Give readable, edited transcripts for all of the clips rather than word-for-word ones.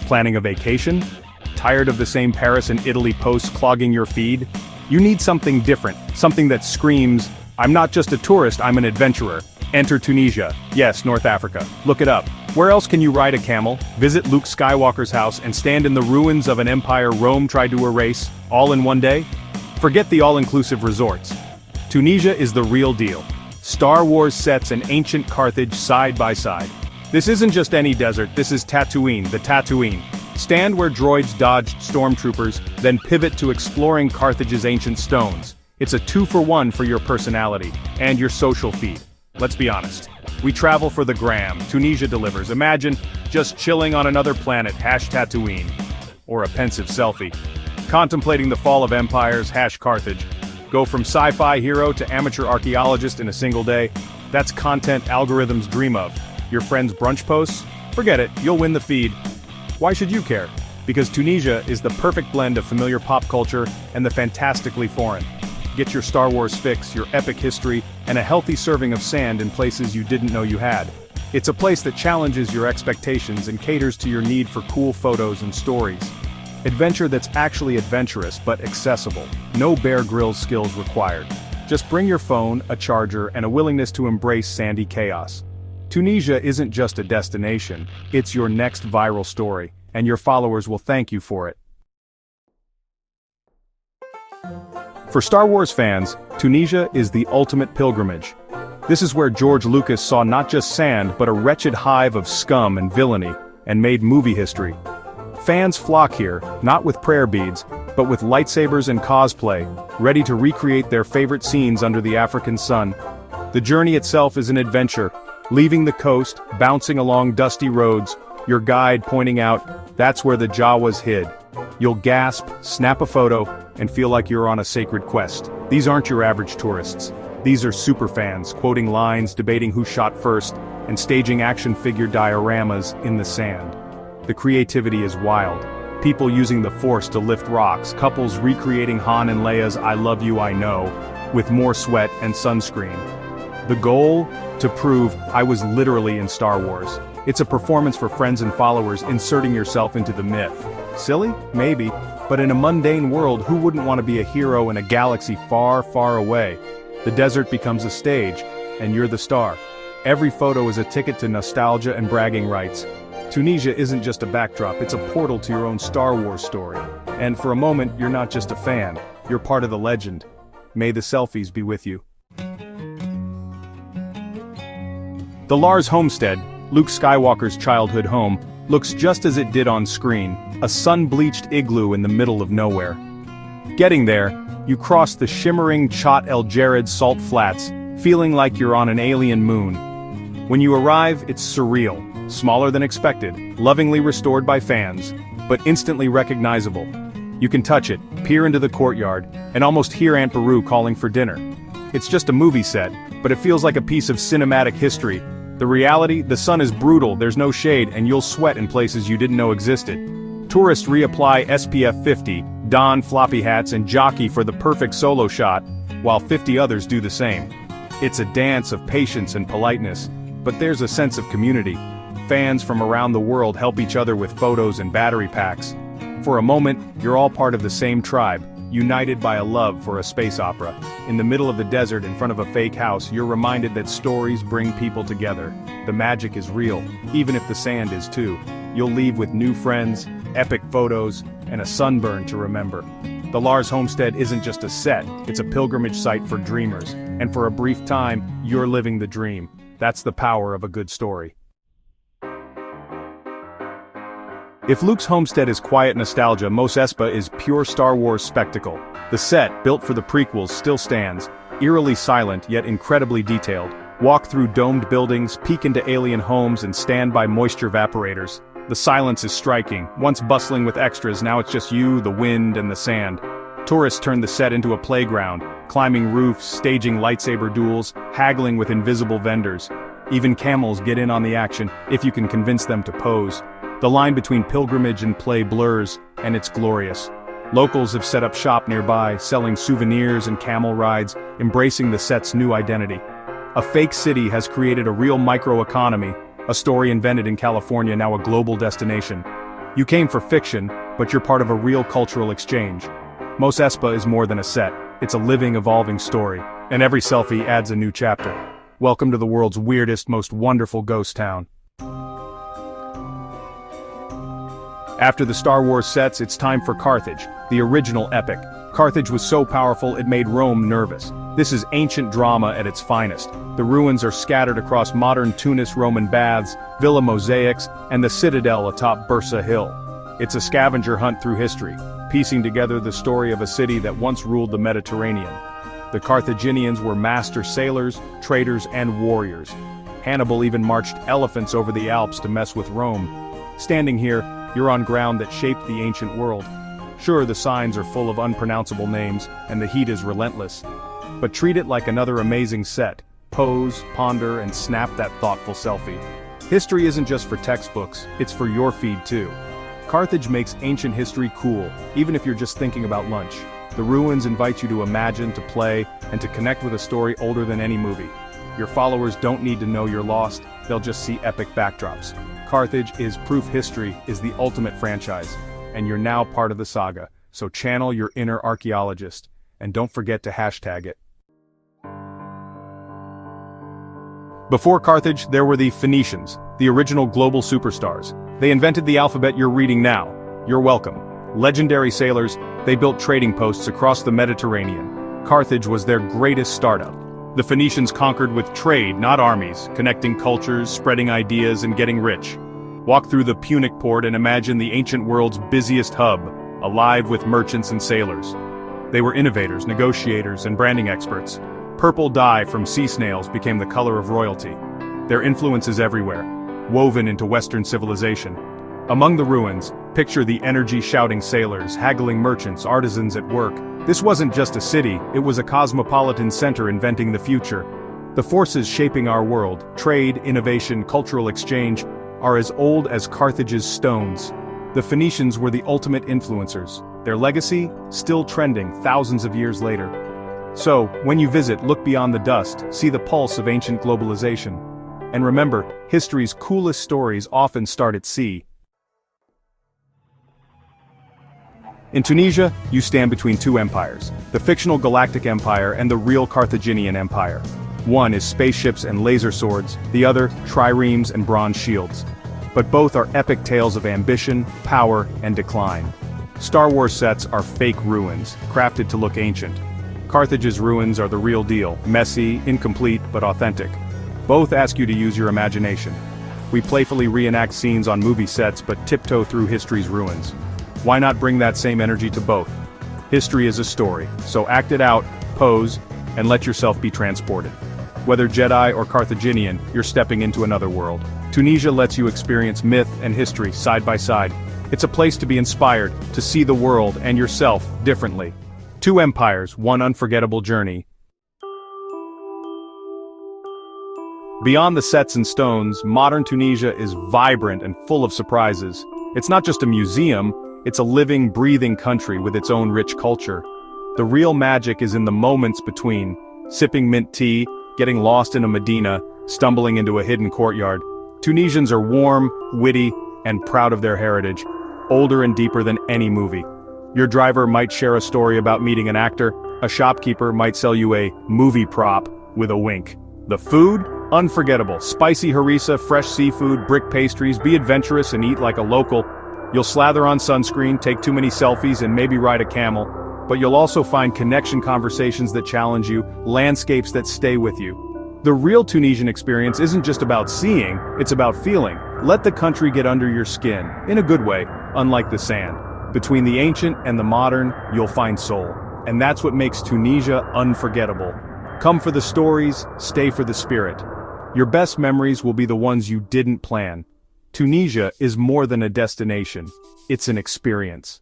Planning a vacation? Tired of the same Paris and Italy posts clogging your feed? You need something different, something that screams, "I'm not just a tourist, I'm an adventurer." Enter Tunisia. Yes, North Africa. Look it up. Where else can you ride a camel, visit Luke Skywalker's house, and stand in the ruins of an empire Rome tried to erase, all in one day? Forget the all-inclusive resorts. Tunisia is the real deal. Star Wars sets and ancient Carthage side by side. This isn't just any desert, this is Tatooine, the Tatooine. Stand where droids dodged stormtroopers, then pivot to exploring Carthage's ancient stones. It's a 2-for-1 for your personality, and your social feed. Let's be honest. We travel for the gram, Tunisia delivers. Imagine just chilling on another planet, #Tatooine. Or a pensive selfie. Contemplating the fall of empires, #Carthage. Go from sci-fi hero to amateur archaeologist in a single day. That's content algorithms dream of. Your friends' brunch posts? Forget it, you'll win the feed. Why should you care? Because Tunisia is the perfect blend of familiar pop culture and the fantastically foreign. Get your Star Wars fix, your epic history, and a healthy serving of sand in places you didn't know you had. It's a place that challenges your expectations and caters to your need for cool photos and stories. Adventure that's actually adventurous but accessible. No Bear Grylls skills required. Just bring your phone, a charger, and a willingness to embrace sandy chaos. Tunisia isn't just a destination, it's your next viral story, and your followers will thank you for it. For Star Wars fans, Tunisia is the ultimate pilgrimage. This is where George Lucas saw not just sand but a wretched hive of scum and villainy, and made movie history. Fans flock here, not with prayer beads, but with lightsabers and cosplay, ready to recreate their favorite scenes under the African sun. The journey itself is an adventure, leaving the coast, bouncing along dusty roads, your guide pointing out, "That's where the Jawas hid." You'll gasp, snap a photo, and feel like you're on a sacred quest. These aren't your average tourists. These are superfans, quoting lines, debating who shot first, and staging action figure dioramas in the sand. The creativity is wild. People using the Force to lift rocks, couples recreating Han and Leia's "I love you, I know," with more sweat and sunscreen. The goal? To prove I was literally in Star Wars. It's a performance for friends and followers, inserting yourself into the myth. Silly? Maybe. But in a mundane world, who wouldn't want to be a hero in a galaxy far, far away? The desert becomes a stage, and you're the star. Every photo is a ticket to nostalgia and bragging rights. Tunisia isn't just a backdrop, it's a portal to your own Star Wars story. And for a moment, you're not just a fan, you're part of the legend. May the selfies be with you. The Lars homestead, Luke Skywalker's childhood home, looks just as it did on screen, a sun-bleached igloo in the middle of nowhere. Getting there, you cross the shimmering Chott el Djerid salt flats, feeling like you're on an alien moon. When you arrive, it's surreal, smaller than expected, lovingly restored by fans, but instantly recognizable. You can touch it, peer into the courtyard, and almost hear Aunt Beru calling for dinner. It's just a movie set, but it feels like a piece of cinematic history. The reality, the sun is brutal, there's no shade, and you'll sweat in places you didn't know existed. Tourists reapply SPF 50, don floppy hats and jockey for the perfect solo shot, while 50 others do the same. It's a dance of patience and politeness, but there's a sense of community. Fans from around the world help each other with photos and battery packs. For a moment, you're all part of the same tribe, united by a love for a space opera. In the middle of the desert in front of a fake house, you're reminded that stories bring people together. The magic is real, even if the sand is too. You'll leave with new friends, epic photos, and a sunburn to remember. The Lars homestead isn't just a set, it's a pilgrimage site for dreamers. And for a brief time, you're living the dream. That's the power of a good story. If Luke's homestead is quiet nostalgia, Mos Espa is pure Star Wars spectacle. The set, built for the prequels, still stands, eerily silent yet incredibly detailed. Walk through domed buildings, peek into alien homes, and stand by moisture evaporators. The silence is striking. Once bustling with extras, now it's just you, the wind, and the sand. Tourists turn the set into a playground, climbing roofs, staging lightsaber duels, haggling with invisible vendors. Even camels get in on the action, if you can convince them to pose. The line between pilgrimage and play blurs, and it's glorious. Locals have set up shop nearby, selling souvenirs and camel rides, embracing the set's new identity. A fake city has created a real microeconomy, a story invented in California, now a global destination. You came for fiction, but you're part of a real cultural exchange. Mos Espa is more than a set, it's a living, evolving story, and every selfie adds a new chapter. Welcome to the world's weirdest, most wonderful ghost town. After the Star Wars sets, it's time for Carthage, the original epic. Carthage was so powerful it made Rome nervous. This is ancient drama at its finest. The ruins are scattered across modern Tunis Roman baths, villa mosaics, and the citadel atop Bursa Hill. It's a scavenger hunt through history, piecing together the story of a city that once ruled the Mediterranean. The Carthaginians were master sailors, traders, and warriors. Hannibal even marched elephants over the Alps to mess with Rome. Standing here, you're on ground that shaped the ancient world. Sure, the signs are full of unpronounceable names, and the heat is relentless. But treat it like another amazing set. Pose, ponder, and snap that thoughtful selfie. History isn't just for textbooks, it's for your feed too. Carthage makes ancient history cool, even if you're just thinking about lunch. The ruins invite you to imagine, to play, and to connect with a story older than any movie. Your followers don't need to know you're lost, they'll just see epic backdrops. Carthage is proof history is the ultimate franchise, and you're now part of the saga, so channel your inner archaeologist, and don't forget to hashtag it. Before Carthage, there were the Phoenicians, the original global superstars. They invented the alphabet you're reading now. You're welcome. Legendary sailors, they built trading posts across the Mediterranean. Carthage was their greatest startup. The Phoenicians conquered with trade, not armies, connecting cultures, spreading ideas, and getting rich. Walk through the Punic port and imagine the ancient world's busiest hub, alive with merchants and sailors. They were innovators, negotiators, and branding experts. Purple dye from sea snails became the color of royalty. Their influence is everywhere, woven into Western civilization. Among the ruins, picture the energy-shouting sailors, haggling merchants, artisans at work. This wasn't just a city, it was a cosmopolitan center inventing the future. The forces shaping our world, trade, innovation, cultural exchange, are as old as Carthage's stones. The Phoenicians were the ultimate influencers, their legacy still trending thousands of years later. So, when you visit, look beyond the dust, see the pulse of ancient globalization. And remember, history's coolest stories often start at sea. In Tunisia, you stand between two empires, the fictional Galactic Empire and the real Carthaginian Empire. One is spaceships and laser swords, the other, triremes and bronze shields. But both are epic tales of ambition, power, and decline. Star Wars sets are fake ruins, crafted to look ancient. Carthage's ruins are the real deal, messy, incomplete, but authentic. Both ask you to use your imagination. We playfully reenact scenes on movie sets but tiptoe through history's ruins. Why not bring that same energy to both? History is a story, so act it out, pose, and let yourself be transported. Whether Jedi or Carthaginian, you're stepping into another world. Tunisia lets you experience myth and history side by side. It's a place to be inspired, to see the world and yourself differently. Two empires, one unforgettable journey. Beyond the sets and stones, modern Tunisia is vibrant and full of surprises. It's not just a museum, it's a living, breathing country with its own rich culture. The real magic is in the moments between, sipping mint tea, getting lost in a medina, stumbling into a hidden courtyard. Tunisians are warm, witty, and proud of their heritage, older and deeper than any movie. Your driver might share a story about meeting an actor, a shopkeeper might sell you a movie prop with a wink. The food? Unforgettable. Spicy harissa, fresh seafood, brick pastries, be adventurous and eat like a local. You'll slather on sunscreen, take too many selfies, and maybe ride a camel. But you'll also find connection conversations that challenge you, landscapes that stay with you. The real Tunisian experience isn't just about seeing, it's about feeling. Let the country get under your skin, in a good way, unlike the sand. Between the ancient and the modern, you'll find soul. And that's what makes Tunisia unforgettable. Come for the stories, stay for the spirit. Your best memories will be the ones you didn't plan. Tunisia is more than a destination, it's an experience.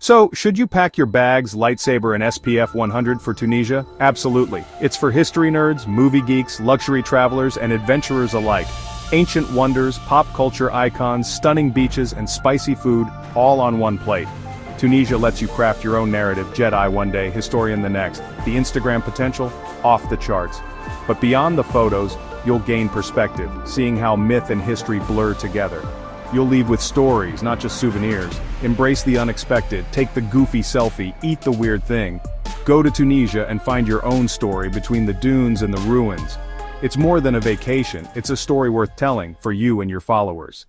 So, should you pack your bags, lightsaber and SPF 100 for Tunisia? Absolutely. It's for history nerds, movie geeks, luxury travelers, and adventurers alike. Ancient wonders, pop culture icons, stunning beaches, and spicy food, all on one plate. Tunisia lets you craft your own narrative, Jedi one day, historian the next. The Instagram potential? Off the charts. But beyond the photos, You'll gain perspective, seeing how myth and history blur together. You'll leave with stories, not just souvenirs. Embrace the unexpected, take the goofy selfie, eat the weird thing. Go to Tunisia and find your own story between the dunes and the ruins. It's more than a vacation, it's a story worth telling for you and your followers.